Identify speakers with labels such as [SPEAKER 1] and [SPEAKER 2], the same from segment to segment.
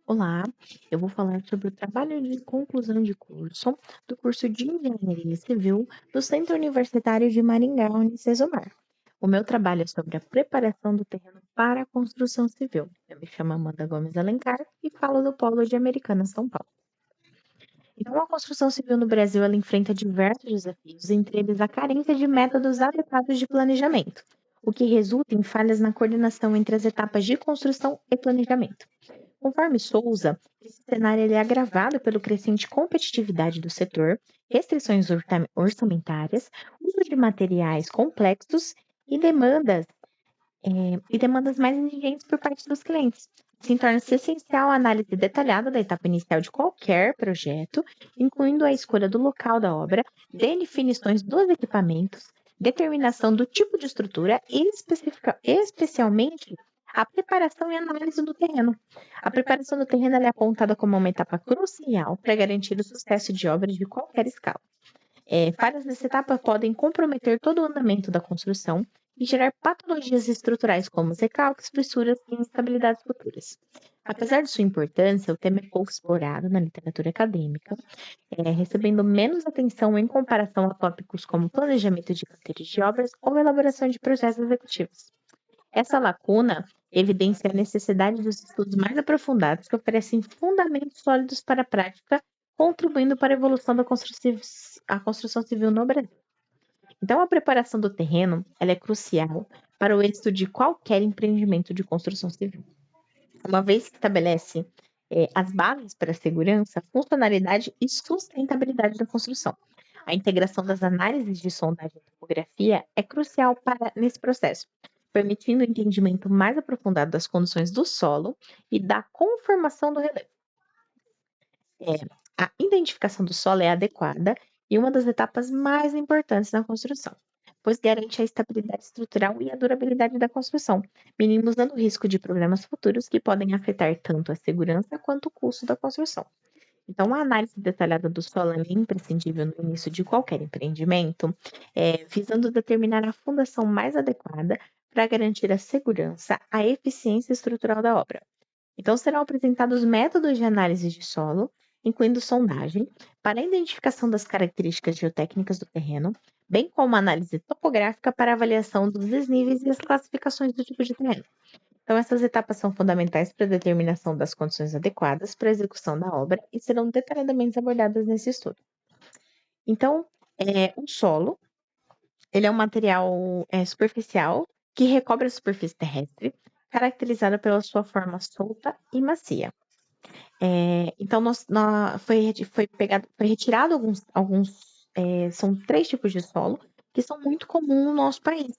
[SPEAKER 1] Olá, eu vou falar sobre o trabalho de conclusão de curso do curso de Engenharia Civil do Centro Universitário de Maringá, Unicesumar. O meu trabalho é sobre a preparação do terreno para a construção civil. Eu me chamo Amanda Gomes Alencar e falo do Polo de Americana, São Paulo. Então, a construção civil no Brasil ela enfrenta diversos desafios, entre eles a carência de métodos adequados de planejamento, o que resulta em falhas na coordenação entre as etapas de construção e planejamento. Conforme Souza, esse cenário ele é agravado pelo crescente competitividade do setor, restrições orçamentárias, uso de materiais complexos e demandas mais exigentes por parte dos clientes. Assim, torna-se essencial a análise detalhada da etapa inicial de qualquer projeto, incluindo a escolha do local da obra, definições dos equipamentos, determinação do tipo de estrutura e, especialmente, a preparação e análise do terreno. A preparação do terreno é apontada como uma etapa crucial para garantir o sucesso de obras de qualquer escala. Falhas nessa etapa podem comprometer todo o andamento da construção e gerar patologias estruturais como recalques, fissuras e instabilidades futuras. Apesar de sua importância, o tema é pouco explorado na literatura acadêmica, recebendo menos atenção em comparação a tópicos como planejamento de canteiros de obras ou elaboração de projetos executivos. Essa lacuna evidencia a necessidade dos estudos mais aprofundados que oferecem fundamentos sólidos para a prática, contribuindo para a evolução da construção civil no Brasil. Então, a preparação do terreno ela é crucial para o êxito de qualquer empreendimento de construção civil. Uma vez que estabelece as bases para a segurança, funcionalidade e sustentabilidade da construção. A integração das análises de sondagem e topografia é crucial nesse processo, permitindo o entendimento mais aprofundado das condições do solo e da conformação do relevo. A identificação do solo é adequada e uma das etapas mais importantes na construção, pois garante a estabilidade estrutural e a durabilidade da construção, minimizando o risco de problemas futuros que podem afetar tanto a segurança quanto o custo da construção. Então, a análise detalhada do solo é imprescindível no início de qualquer empreendimento, visando determinar a fundação mais adequada para garantir a segurança, a eficiência estrutural da obra. Então, serão apresentados métodos de análise de solo, incluindo sondagem, para a identificação das características geotécnicas do terreno, bem como análise topográfica para avaliação dos desníveis e as classificações do tipo de terreno. Então, essas etapas são fundamentais para a determinação das condições adequadas para a execução da obra e serão detalhadamente abordadas nesse estudo. Então, o solo, ele é um material superficial que recobre a superfície terrestre, caracterizada pela sua forma solta e macia. Então, foi retirado são 3 tipos de solo que são muito comuns no nosso país.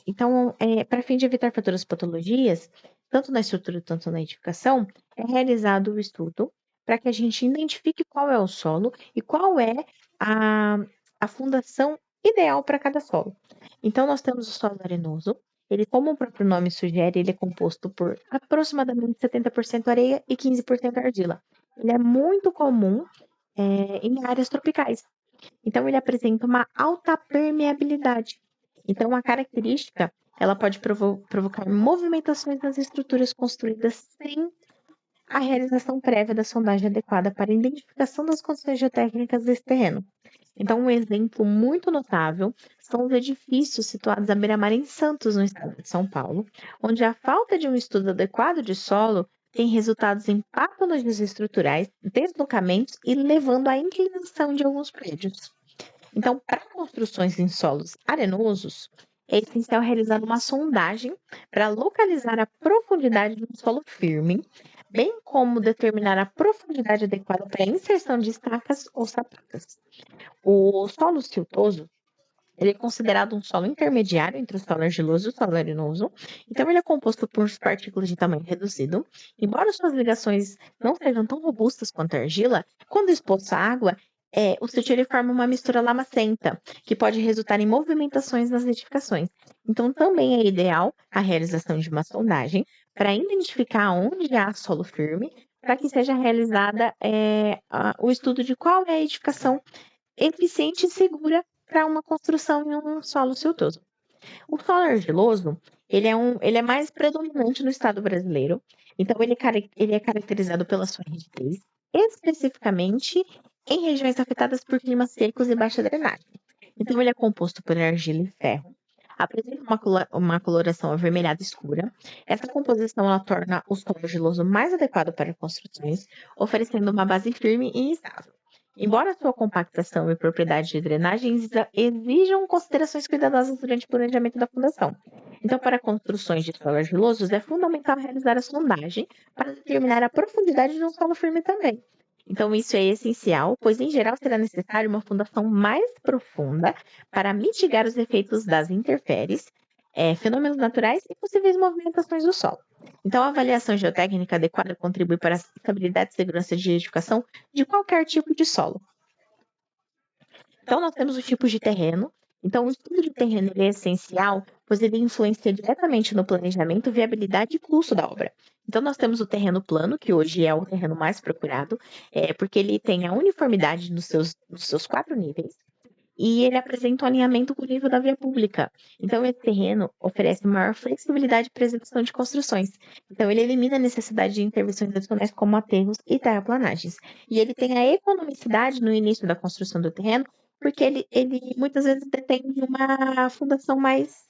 [SPEAKER 1] Então, para fim de evitar futuras patologias, tanto na estrutura quanto na edificação, é realizado o estudo para que a gente identifique qual é o solo e qual é a fundação ideal para cada solo. Então, nós temos o solo arenoso. Ele, como o próprio nome sugere, ele é composto por aproximadamente 70% areia e 15% argila. Ele é muito comum em áreas tropicais. Então, ele apresenta uma alta permeabilidade. Então, a característica, ela pode provocar movimentações nas estruturas construídas sem a realização prévia da sondagem adequada para a identificação das condições geotécnicas desse terreno. Então, um exemplo muito notável são os edifícios situados à beira-mar em Santos, no estado de São Paulo, onde a falta de um estudo adequado de solo tem resultados em patologias estruturais, deslocamentos e levando à inclinação de alguns prédios. Então, para construções em solos arenosos, é essencial realizar uma sondagem para localizar a profundidade de um solo firme, bem como determinar a profundidade adequada para a inserção de estacas ou sapacas. O solo siltoso, ele é considerado um solo intermediário entre o solo argiloso e o solo arenoso. Então, ele é composto por partículas de tamanho reduzido. Embora suas ligações não sejam tão robustas quanto a argila, quando exposto à água, o silto ele forma uma mistura lamacenta, que pode resultar em movimentações nas edificações. Então, também é ideal a realização de uma sondagem para identificar onde há solo firme, para que seja realizada o estudo de qual é a edificação eficiente e segura para uma construção em um solo siltoso. O solo argiloso, ele é mais predominante no estado brasileiro, então ele é caracterizado pela sua rigidez, especificamente em regiões afetadas por climas secos e baixa drenagem. Então ele é composto por argila e ferro. Apresenta uma coloração avermelhada escura. Essa composição ela torna o solo argiloso mais adequado para construções, oferecendo uma base firme e estável. Embora sua compactação e propriedade de drenagem exijam considerações cuidadosas durante o planejamento da fundação. Então, para construções de solo argilosos, é fundamental realizar a sondagem para determinar a profundidade de um solo firme também. Então, isso é essencial, pois em geral será necessário uma fundação mais profunda para mitigar os efeitos das intempéries, fenômenos naturais e possíveis movimentações do solo. Então, a avaliação geotécnica adequada contribui para a estabilidade e segurança de edificação de qualquer tipo de solo. Então, nós temos os tipos de terreno. Então, o estudo de terreno ele é essencial, pois ele influencia diretamente no planejamento, viabilidade e custo da obra. Então, nós temos o terreno plano, que hoje é o terreno mais procurado, porque ele tem a uniformidade nos seus 4 níveis e ele apresenta um alinhamento com o nível da via pública. Então, esse terreno oferece maior flexibilidade para a execução de construções. Então, ele elimina a necessidade de intervenções adicionais como aterros e terraplanagens. E ele tem a economicidade no início da construção do terreno, porque ele muitas vezes detém de uma fundação mais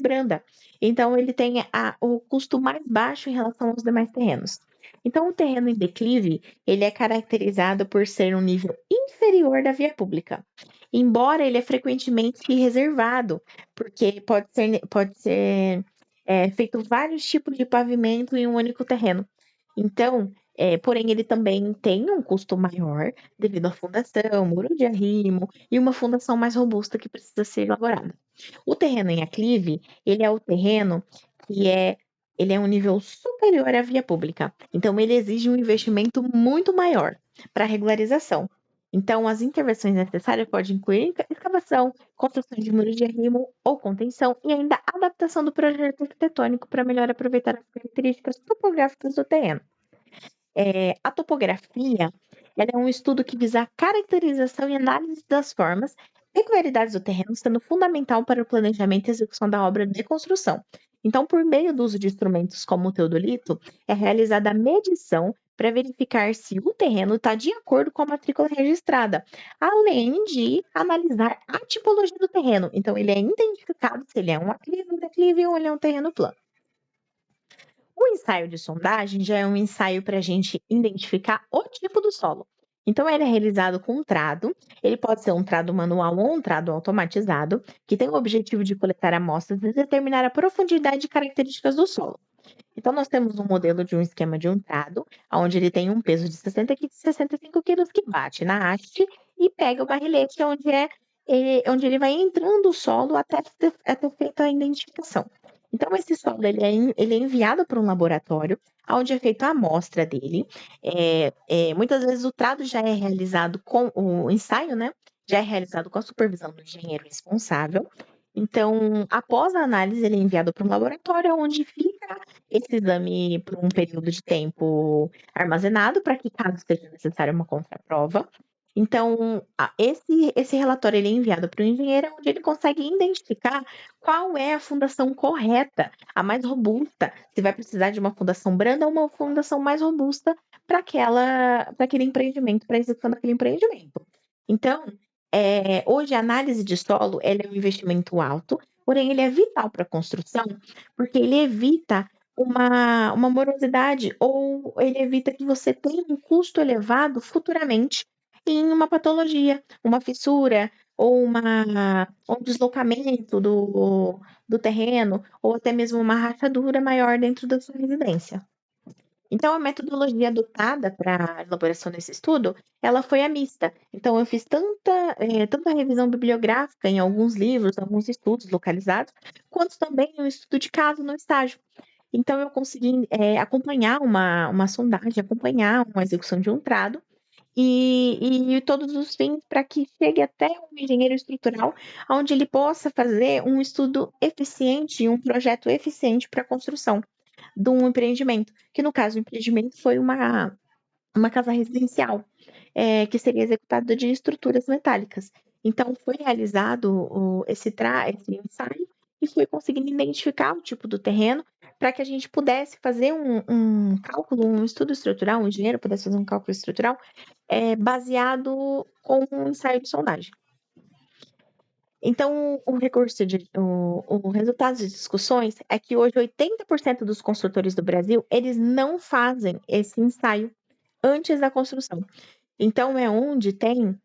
[SPEAKER 1] branda. Então, ele tem o custo mais baixo em relação aos demais terrenos. Então, o terreno em declive, ele é caracterizado por ser um nível inferior da via pública, embora ele é frequentemente reservado, porque pode ser feito vários tipos de pavimento em um único terreno. Então, porém, ele também tem um custo maior devido à fundação, muro de arrimo e uma fundação mais robusta que precisa ser elaborada. O terreno em aclive, ele é o terreno que ele é um nível superior à via pública. Então, ele exige um investimento muito maior para regularização. Então, as intervenções necessárias podem incluir escavação, construção de muros de arrimo ou contenção e ainda adaptação do projeto arquitetônico para melhor aproveitar as características topográficas do terreno. A topografia ela é um estudo que visa a caracterização e análise das formas e peculiaridades do terreno, sendo fundamental para o planejamento e execução da obra de construção. Então, por meio do uso de instrumentos como o teodolito, é realizada a medição para verificar se o terreno está de acordo com a matrícula registrada, além de analisar a tipologia do terreno. Então, ele é identificado se ele é um aclive, um declive ou ele é um terreno plano. O ensaio de sondagem já é um ensaio para a gente identificar o tipo do solo. Então, ele é realizado com um trado, ele pode ser um trado manual ou um trado automatizado, que tem o objetivo de coletar amostras e determinar a profundidade e características do solo. Então, nós temos um modelo de um esquema de um trado, onde ele tem um peso de 65 quilos que bate na haste e pega o barrilete onde ele vai entrando o solo até feita a identificação. Então, esse solo ele é enviado para um laboratório, onde é feita a amostra dele. Muitas vezes o trado já é realizado com o ensaio, né? Já é realizado com a supervisão do engenheiro responsável. Então, após a análise, ele é enviado para um laboratório, onde fica esse exame por um período de tempo armazenado, para que, caso seja necessária uma contraprova. Então, esse relatório ele é enviado para o engenheiro, onde ele consegue identificar qual é a fundação correta, a mais robusta, se vai precisar de uma fundação branda ou uma fundação mais robusta para aquele empreendimento, para a execução daquele empreendimento. Então, hoje a análise de solo ela é um investimento alto, porém ele é vital para a construção, porque ele evita uma morosidade ou ele evita que você tenha um custo elevado futuramente em uma patologia, uma fissura ou um deslocamento do terreno ou até mesmo uma rachadura maior dentro da sua residência. Então, a metodologia adotada para a elaboração desse estudo, ela foi a mista. Então, eu fiz tanta revisão bibliográfica em alguns livros, alguns estudos localizados, quanto também um estudo de caso no estágio. Então, eu consegui acompanhar uma sondagem, acompanhar uma execução de um trado, e todos os fins para que chegue até um engenheiro estrutural, onde ele possa fazer um estudo eficiente, um projeto eficiente para a construção de um empreendimento, que no caso o empreendimento foi uma casa residencial, que seria executada de estruturas metálicas. Então foi realizado esse ensaio e fui conseguindo identificar o tipo do terreno para que a gente pudesse fazer um cálculo, um estudo estrutural, um engenheiro pudesse fazer um cálculo estrutural baseado com um ensaio de sondagem. Então, o resultado das discussões é que hoje 80% dos construtores do Brasil, eles não fazem esse ensaio antes da construção. Então, é onde tem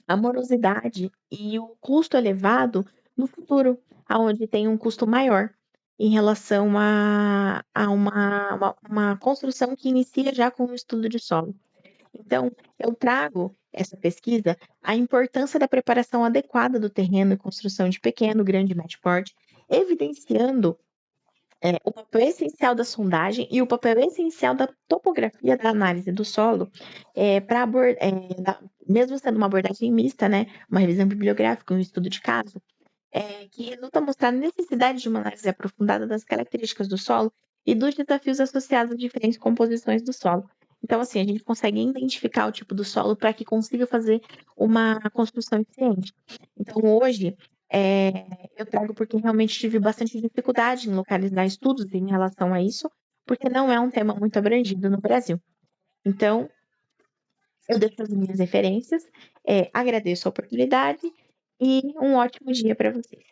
[SPEAKER 1] a morosidade e o custo elevado no futuro, aonde tem um custo maior em relação a uma construção que inicia já com o estudo de solo. Então, eu trago essa pesquisa a importância da preparação adequada do terreno e construção de pequeno, grande e médio porte, evidenciando o papel essencial da sondagem e o papel essencial da topografia da análise do solo, para mesmo sendo uma abordagem mista, né, uma revisão bibliográfica, um estudo de caso, que resulta mostrar a necessidade de uma análise aprofundada das características do solo e dos desafios associados a diferentes composições do solo. Então, assim, a gente consegue identificar o tipo do solo para que consiga fazer uma construção eficiente. Então, hoje, eu trago porque realmente tive bastante dificuldade em localizar estudos em relação a isso, porque não é um tema muito abrangido no Brasil. Então, eu deixo as minhas referências, agradeço a oportunidade e um ótimo dia para vocês.